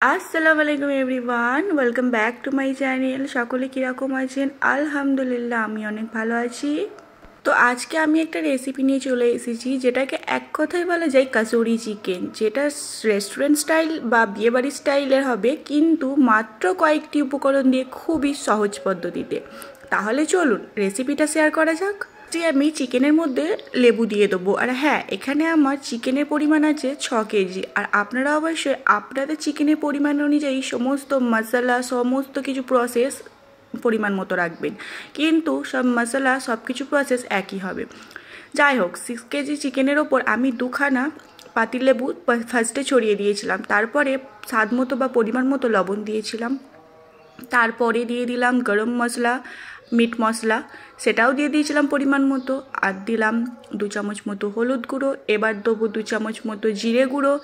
আসসালামু আলাইকুম everyone, welcome back to my channel. সকলে কীরকম আছেন? আলহামদুলিল্লাহ আমি অনেক ভালো আছি। তো আজকে আমি একটা রেসিপি নিয়ে চলে এসেছি, যেটাকে এক কথায় বলা যায় কাসুরি চিকেন, যেটা রেস্টুরেন্ট স্টাইল বা বিয়েবাড়ি স্টাইলের হবে, কিন্তু মাত্র কয়েকটি উপকরণ দিয়ে খুবই সহজ পদ্ধতিতে। তাহলে চলুন রেসিপিটা শেয়ার করা যাক। যে আমি চিকেনের মধ্যে লেবু দিয়ে দেবো, আর হ্যাঁ, এখানে আমার চিকেনের পরিমাণ আছে 6 কেজি। আর আপনারা অবশ্যই আপনাদের চিকেনের পরিমাণ অনুযায়ী সমস্ত মশলা, সমস্ত কিছু প্রসেস পরিমাণ মতো রাখবেন, কিন্তু সব মশলা, সব কিছু প্রসেস একই হবে। যাই হোক, 6 কেজি চিকেনের ওপর আমি 2খানা পাতিলেবু ফার্স্টে ছড়িয়ে দিয়েছিলাম, তারপরে স্বাদ মতো বা পরিমাণ মতো লবণ দিয়েছিলাম, তারপরে দিয়ে দিলাম গরম মশলা, মিট মশলা, সেটাও দিয়ে দিয়েছিলাম পরিমাণ মতো, আর দিলাম 2 চামচ মতো হলুদ গুঁড়ো। এবার দেবো 2 চামচ মতো জিরে গুঁড়ো।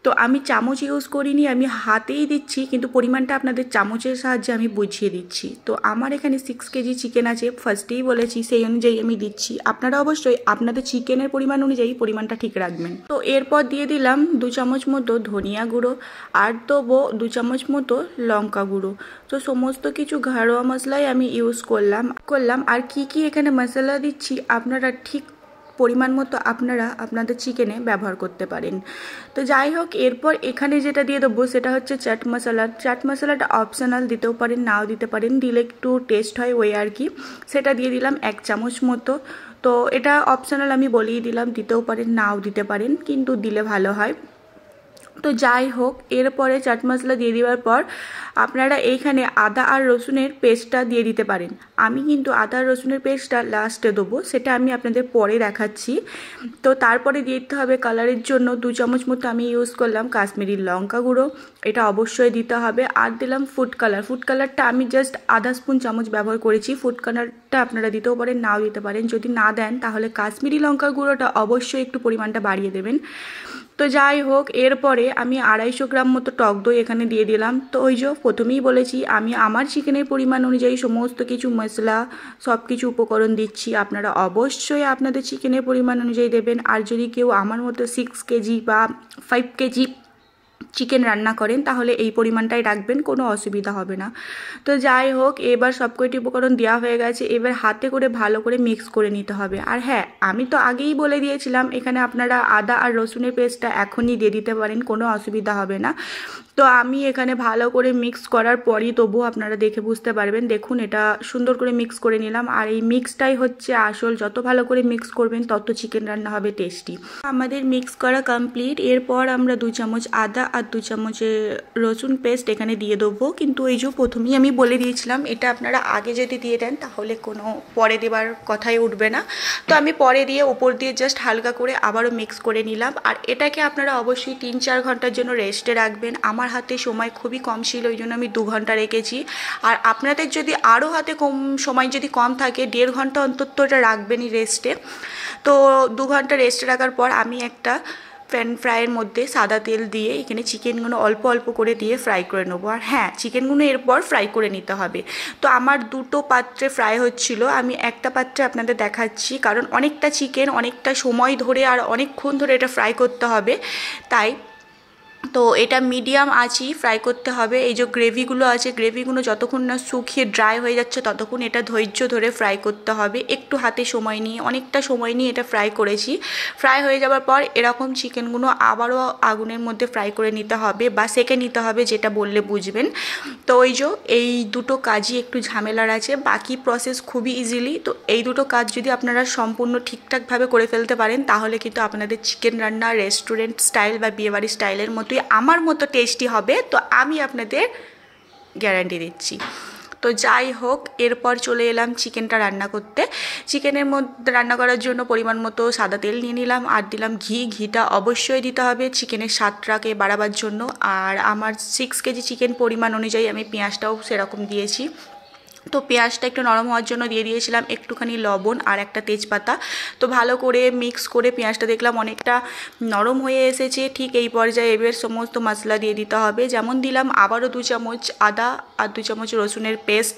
তো আমি চামচ ইউজ করিনি, আমি হাতেই দিচ্ছি, কিন্তু পরিমাণটা আপনাদের চামচের সাহায্যে আমি বুঝিয়ে দিচ্ছি। তো আমার এখানে 6 কেজি চিকেন আছে, ফার্স্টেই বলেছি, সেই অনুযায়ী আমি দিচ্ছি। আপনারা অবশ্যই আপনাদের চিকেনের পরিমাণ অনুযায়ী পরিমাণটা ঠিক রাখবেন। তো এরপর দিয়ে দিলাম 2 চামচ মতো ধনিয়া গুঁড়ো, আর দেবো 2 চামচ মতো লঙ্কা গুঁড়ো। তো সমস্ত কিছু ঘরোয়া মশলাই আমি ইউজ করলাম। আর কি এখানে মশলা দিচ্ছি আপনারা ঠিক পরিমাণ মতো আপনারা আপনাদের চিকেনে ব্যবহার করতে পারেন। তো যাই হোক, এরপর এখানে যেটা দিয়ে দেবো সেটা হচ্ছে চাট মশলা। চাট মশলাটা অপশনাল, দিতেও পারেন নাও দিতে পারেন, দিলে একটু টেস্ট হয় ওই আর কি। সেটা দিয়ে দিলাম 1 চামচ মতো। তো এটা অপশনাল, আমি বলেই দিলাম, দিতেও পারেন নাও দিতে পারেন, কিন্তু দিলে ভালো হয়। তো যাই হোক, এরপরে চাট মশলা দিয়ে দেওয়ার পর আপনারা এইখানে আদা আর রসুনের পেস্টটা দিয়ে দিতে পারেন। আমি কিন্তু আদা আর রসুনের পেস্টটা লাস্টে দেবো, সেটা আমি আপনাদের পরে দেখাচ্ছি। তো তারপরে দিয়ে দিতে হবে কালারের জন্য 2 চামচ মতো আমি ইউজ করলাম কাশ্মীরি লঙ্কা গুঁড়ো, এটা অবশ্যই দিতে হবে। আর দিলাম ফুড কালার। ফুড কালারটা আমি জাস্ট আধা স্পুন চামচ ব্যবহার করেছি। ফুড কালারটা আপনারা দিতেও পারেন নাও দিতে পারেন, যদি না দেন তাহলে কাশ্মীরি লঙ্কা গুঁড়োটা অবশ্যই একটু পরিমাণটা বাড়িয়ে দেবেন। তো যাই হোক, এরপরে আমি 250 গ্রাম মতো টক দই এখানে দিয়ে দিলাম। তো ওই যে প্রথমেই বলেছি, আমি আমার চিকেনের পরিমাণ অনুযায়ী সমস্ত কিছু মশলা, সব কিছু উপকরণ দিচ্ছি। আপনারা অবশ্যই আপনাদের চিকেনের পরিমাণ অনুযায়ী দেবেন। আর যদি কেউ আমার মতো 6 কেজি বা 5 কেজি চিকেন রান্না করেন, তাহলে এই পরিমাণটাই রাখবেন, কোনো অসুবিধা হবে না। তো যাই হোক, এবার সব কয়টি উপকরণ দেওয়া হয়ে গেছে, এবার হাতে করে ভালো করে মিক্স করে নিতে হবে। আর হ্যাঁ, আমি তো আগেই বলে দিয়েছিলাম, এখানে আপনারা আদা আর রসুনের পেস্টটা এখনই দিয়ে দিতে পারেন, কোনো অসুবিধা হবে না। তো আমি এখানে ভালো করে মিক্স করার পরই তবুও আপনারা দেখে বুঝতে পারবেন, দেখুন এটা সুন্দর করে মিক্স করে নিলাম। আর এই মিক্সটাই হচ্ছে আসল, যত ভালো করে মিক্স করবেন তত চিকেন রান্না হবে টেস্টি। আমাদের মিক্স করা কমপ্লিট। এরপর আমরা 2 চামচ আদা আর 2 চামচের রসুন পেস্ট এখানে দিয়ে দেবো। কিন্তু এই যে প্রথমেই আমি বলে দিয়েছিলাম, এটা আপনারা আগে যদি দিয়ে দেন তাহলে কোনো পরে দেবার কথাই উঠবে না। তো আমি পরে দিয়ে উপর দিয়ে জাস্ট হালকা করে আবারও মিক্স করে নিলাম। আর এটাকে আপনারা অবশ্যই 3-4 ঘন্টার জন্য রেস্টে রাখবেন। আমার হাতে সময় খুবই কম ছিল, ওই জন্য আমি 2 ঘন্টা রেখেছি। আর আপনাদের যদি আরও হাতে কম সময় যদি কম থাকে, 1.5 ঘন্টা অন্তত এটা রাখবেনই রেস্টে। তো 2 ঘন্টা রেস্টে রাখার পর আমি একটা প্যান ফ্রাইয়ের মধ্যে সাদা তেল দিয়ে এখানে চিকেনগুলো অল্প অল্প করে দিয়ে ফ্রাই করে নেবো। আর হ্যাঁ, চিকেনগুলো এরপর ফ্রাই করে নিতে হবে। তো আমার 2টো পাত্রে ফ্রাই হচ্ছিল, আমি একটা পাত্রে আপনাদের দেখাচ্ছি, কারণ অনেকটা চিকেন অনেকটা সময় ধরে আর অনেকক্ষণ ধরে এটা ফ্রাই করতে হবে, তাই। তো এটা মিডিয়াম আঁচই ফ্রাই করতে হবে। এই যে গ্রেভিগুলো আছে, গ্রেভিগুলো যতক্ষণ না শুকিয়ে ড্রাই হয়ে যাচ্ছে ততক্ষণ এটা ধৈর্য ধরে ফ্রাই করতে হবে, একটু হাতে সময় নিয়ে, অনেকটা সময় নিয়ে এটা ফ্রাই করেছি। ফ্রাই হয়ে যাওয়ার পর এরকম চিকেনগুলো আবারও আগুনের মধ্যে ফ্রাই করে নিতে হবে বা সেঁকে নিতে হবে, যেটা বললে বুঝবেন। তো ওই যে এই দুটো কাজই একটু ঝামেলার আছে, বাকি প্রসেস খুবই ইজিলি। তো এই দুটো কাজ যদি আপনারা সম্পূর্ণ ঠিকঠাকভাবে করে ফেলতে পারেন, তাহলে কিন্তু আপনাদের চিকেন রান্না রেস্টুরেন্ট স্টাইল বা বিয়েবাড়ি স্টাইলের মতোই আমার মতো টেস্টি হবে। তো আমি আপনাদের গ্যারান্টি দিচ্ছি। তো যাই হোক, এরপর চলে এলাম চিকেনটা রান্না করতে। চিকেনের মধ্যে রান্না করার জন্য পরিমাণ মতো সাদা তেল নিয়ে নিলাম, আর দিলাম ঘি। ঘিটা অবশ্যই দিতে হবে চিকেনের স্বাদটাকে বাড়াবার জন্য। আর আমার 6 কেজি চিকেন পরিমাণ অনুযায়ী আমি পেঁয়াজটাও সেরকম দিয়েছি। তো পেঁয়াজটা একটু নরম হওয়ার জন্য দিয়ে দিয়েছিলাম একটুখানি লবণ আর একটা তেজপাতা। তো ভালো করে মিক্স করে পেঁয়াজটা দেখলাম অনেকটা নরম হয়ে এসেছে। ঠিক এই পর্যায়ে এবার সমস্ত মশলা দিয়ে দিতে হবে। যেমন দিলাম আবারও 2 চামচ আদা আর 2 চামচ রসুনের পেস্ট।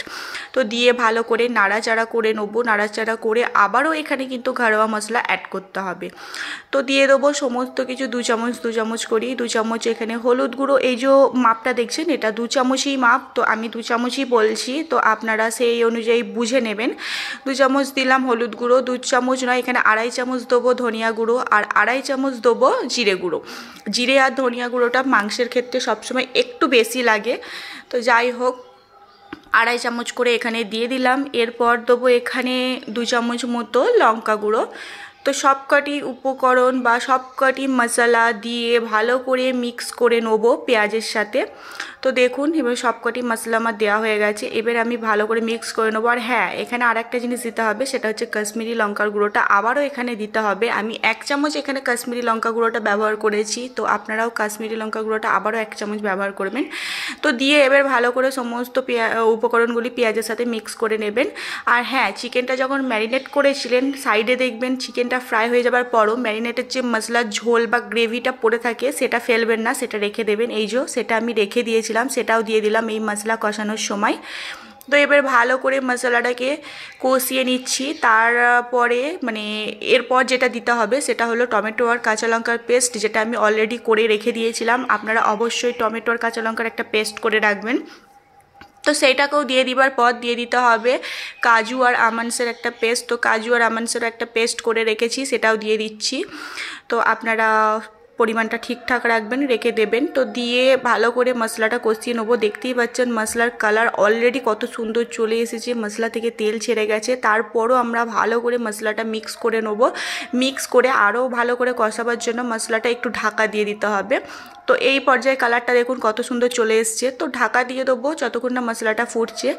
তো দিয়ে ভালো করে নাড়াচাড়া করে নেবো। নাড়াচাড়া করে আবারও এখানে কিন্তু ঘরোয়া মশলা অ্যাড করতে হবে। তো দিয়ে দেবো সমস্ত কিছু 2 চামচ করি। 2 চামচ এখানে হলুদ গুঁড়ো, এই যে মাপটা দেখছেন এটা 2 চামচই মাপ, তো আমি 2 চামচই বলছি, তো আপনারা সেই অনুযায়ী বুঝে নেবেন। 2 চামচ দিলাম হলুদ গুঁড়ো, 2 চামচ নয় এখানে 2.5 চামচ দেবো ধনিয়া গুঁড়ো আর 2.5 চামচ দেবো জিরে গুঁড়ো। জিরে আর ধনিয়া গুঁড়োটা মাংসের ক্ষেত্রে সবসময় একটু বেশি লাগে। তো যাই হোক 2.5 চামচ করে এখানে দিয়ে দিলাম। এরপর দেবো এখানে 2 চামচ মতো লঙ্কা গুঁড়ো। তো সবকটি উপকরণ বা সবকটি মশলা দিয়ে ভালো করে মিক্স করে নেবো পেঁয়াজের সাথে। তো দেখুন এবার সবকটি মশলা আমার দেওয়া হয়ে গেছে। এবার আমি ভালো করে মিক্স করে নেবো। আর হ্যাঁ, এখানে আরেকটা জিনিস দিতে হবে, সেটা হচ্ছে কাশ্মীরি লঙ্কার গুঁড়োটা আবারও এখানে দিতে হবে। আমি 1 চামচ এখানে কাশ্মীরি লঙ্কা গুঁড়োটা ব্যবহার করেছি, তো আপনারাও কাশ্মীরি লঙ্কা গুঁড়োটা আবারও 1 চামচ ব্যবহার করবেন। তো দিয়ে এবার ভালো করে সমস্ত উপকরণগুলি পেঁয়াজের সাথে মিক্স করে নেবেন। আর হ্যাঁ, চিকেনটা যখন ম্যারিনেট করেছিলেন সাইডে দেখবেন চিকেনটা ফ্রাই হয়ে যাবার পরও ম্যারিনেটের যে মশলার ঝোল বা গ্রেভিটা পড়ে থাকে সেটা ফেলবেন না, সেটা রেখে দেবেন। এই যে সেটা আমি রেখে দিয়েছিলাম, সেটাও দিয়ে দিলাম এই মশলা কষানোর সময়। তো এবার ভালো করে মশলাটাকে কষিয়ে নিচ্ছি। তারপরে মানে এরপর যেটা দিতে হবে সেটা হলো টমেটো আর কাঁচা লঙ্কার পেস্ট, যেটা আমি অলরেডি করে রেখে দিয়েছিলাম। আপনারা অবশ্যই টমেটো আর কাঁচা লঙ্কার একটা পেস্ট করে রাখবেন। তো সেইটাকেও দিয়ে দিবার পর দিয়ে দিতে হবে কাজু আর আমন্ডসের একটা পেস্ট। তো কাজু আর আমন্ডসের একটা পেস্ট করে রেখেছি, সেটাও দিয়ে দিচ্ছি। তো আপনারা পরিমাণটা ঠিকঠাক রাখবেন, রেখে দেবেন। তো দিয়ে ভালো করে মশলাটা কষিয়ে নেবো। দেখতেই পাচ্ছেন মশলার কালার অলরেডি কত সুন্দর চলে এসেছে, মশলা থেকে তেল ছেড়ে গেছে। তারপরও আমরা ভালো করে মশলাটা মিক্স করে নেবো। মিক্স করে আরও ভালো করে কষাবার জন্য মশলাটা একটু ঢাকা দিয়ে দিতে হবে। তো এই পর্যায়ে কালারটা দেখুন কত সুন্দর চলে এসছে। তো ঢাকা দিয়ে দেবো যতক্ষণ না মশলাটা ফুটছে।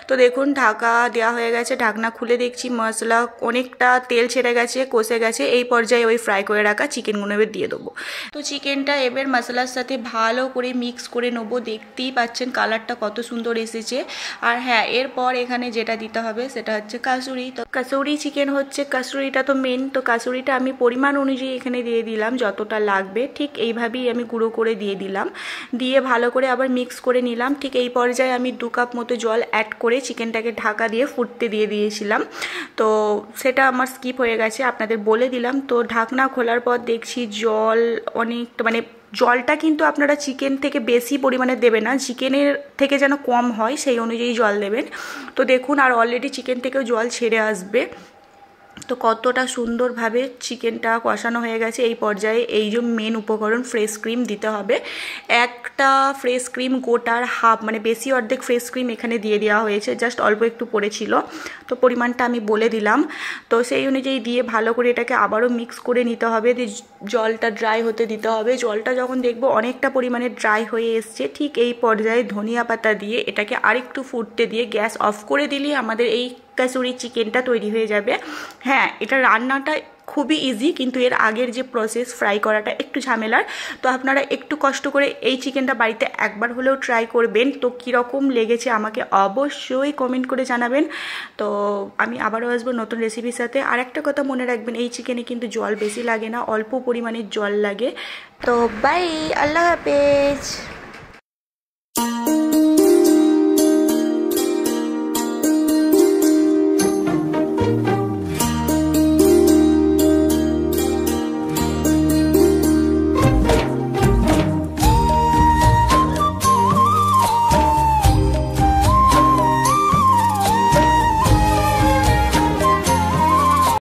তো দেখুন ঢাকা দেওয়া হয়ে গেছে, ঢাকনা খুলে দেখছি মশলা অনেকটা তেল ছেড়ে গেছে, কষে গেছে। এই পর্যায়ে ওই ফ্রাই করে রাখা চিকেনগুলো এবার দিয়ে দেবো। তো চিকেনটা এবার মশলার সাথে ভালো করে মিক্স করে নেবো। দেখতেই পাচ্ছেন কালারটা কত সুন্দর এসেছে। আর হ্যাঁ, এরপর এখানে যেটা দিতে হবে সেটা হচ্ছে কাসুরি। তো কাসুরি চিকেন হচ্ছে, কাসুরিটা তো মেন। তো কাসুরিটা আমি পরিমাণ অনুযায়ী এখানে দিয়ে দিলাম, যতটা লাগবে ঠিক এইভাবেই আমি গুঁড়ো করে দিয়ে দিলাম। দিয়ে ভালো করে আবার মিক্স করে নিলাম। ঠিক এই পর্যায়ে আমি 2 কাপ মতো জল অ্যাড করে চিকেনটাকে ঢাকা দিয়ে ফুটতে দিয়ে দিয়েছিলাম। তো সেটা আমার স্কিপ হয়ে গেছে, আপনাদের বলে দিলাম। তো ঢাকনা খোলার পর দেখছি জল অনেকটা, মানে জলটা কিন্তু আপনারা চিকেন থেকে বেশি পরিমাণে দেবেন না, চিকেনের থেকে যেন কম হয় সেই অনুযায়ী জল দেবেন। তো দেখুন আর অলরেডি চিকেন থেকেও জল ছেড়ে আসবে। তো কতটা সুন্দরভাবে চিকেনটা কষানো হয়ে গেছে। এই পর্যায়ে এই যে মেন উপকরণ ফ্রেশ ক্রিম দিতে হবে। একটা ফ্রেশ ক্রিম গোটার হাফ, মানে বেশি অর্ধেক ফ্রেশ ক্রিম এখানে দিয়ে দেওয়া হয়েছে, জাস্ট অল্প একটু পড়েছিল। তো পরিমাণটা আমি বলে দিলাম। তো সেই অনুযায়ী দিয়ে ভালো করে এটাকে আবারও মিক্স করে নিতে হবে। দিয়ে জলটা ড্রাই হতে দিতে হবে। জলটা যখন দেখবো অনেকটা পরিমাণে ড্রাই হয়ে এসছে, ঠিক এই পর্যায়ে ধনিয়া পাতা দিয়ে এটাকে আরেকটু ফুটতে দিয়ে গ্যাস অফ করে দিলেই আমাদের এই কাসুরি চিকেনটা তৈরি হয়ে যাবে। হ্যাঁ, এটা রান্নাটা খুবই ইজি, কিন্তু এর আগের যে প্রসেস ফ্রাই করাটা একটু ঝামেলার। তো আপনারা একটু কষ্ট করে এই চিকেনটা বাড়িতে একবার হলেও ট্রাই করবেন। তো কীরকম লেগেছে আমাকে অবশ্যই কমেন্ট করে জানাবেন। তো আমি আবারও আসবো নতুন রেসিপির সাথে। আর একটা কথা মনে রাখবেন, এই চিকেনে কিন্তু জল বেশি লাগে না, অল্প পরিমাণে জল লাগে। তো বাই, আল্লাহ হাফেজ।